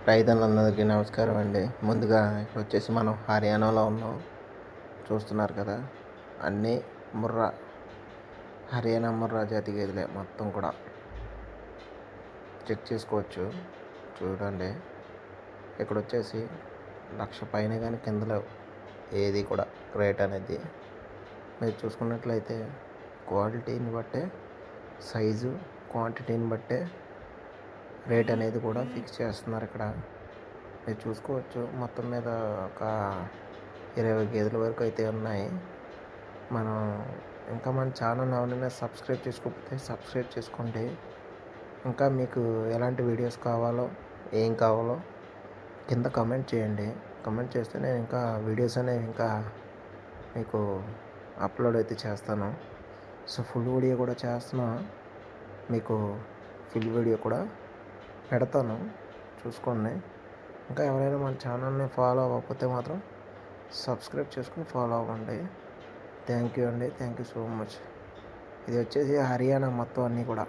రైతన్నలందరికీ నమస్కారం అండి. ముందుగా ఇక్కడ వచ్చేసి మనం హర్యానాలో ఉన్నాం. చూస్తున్నారు కదా, అన్నీ ముర్రా హర్యానా ముర్రా జాతి గేదెలే మొత్తం కూడా. చెక్ చేసుకోవచ్చు, చూడండి. ఇక్కడ వచ్చేసి 1,00,000 పైన కానీ కిందలో ఏది కూడా రేట్ అనేది మీరు చూసుకున్నట్లయితే క్వాలిటీని బట్టే, సైజు క్వాంటిటీని బట్టే రేట్ అనేది కూడా ఫిక్స్ చేస్తున్నారు. ఇక్కడ మీరు చూసుకోవచ్చు, మొత్తం మీద ఒక 20 గేదెల వరకు అయితే ఉన్నాయి. మనం ఇంకా మన ఛానల్ ఎవరైనా సబ్స్క్రైబ్ చేసుకోకపోతే సబ్స్క్రైబ్ చేసుకోండి. ఇంకా మీకు ఎలాంటి వీడియోస్ కావాలో, ఏం కావాలో కింద కమెంట్ చేయండి. కమెంట్ చేస్తే నేను ఇంకా వీడియోస్ అనేవి ఇంకా మీకు అప్లోడ్ అయితే చేస్తాను. సో ఫుల్ వీడియో కూడా చేస్తున్నా, మీకు ఫుల్ వీడియో కూడా పెడతాను, చూసుకోండి. ఇంకా ఎవరైనా మన ఛానల్ని ఫాలో అవ్వకపోతే మాత్రం సబ్స్క్రైబ్ చేసుకుని ఫాలో అవ్వండి. థ్యాంక్ యూ అండి, థ్యాంక్ యూ సో మచ్. ఇది వచ్చేసి హర్యానా మొత్తం అన్నీ కూడా.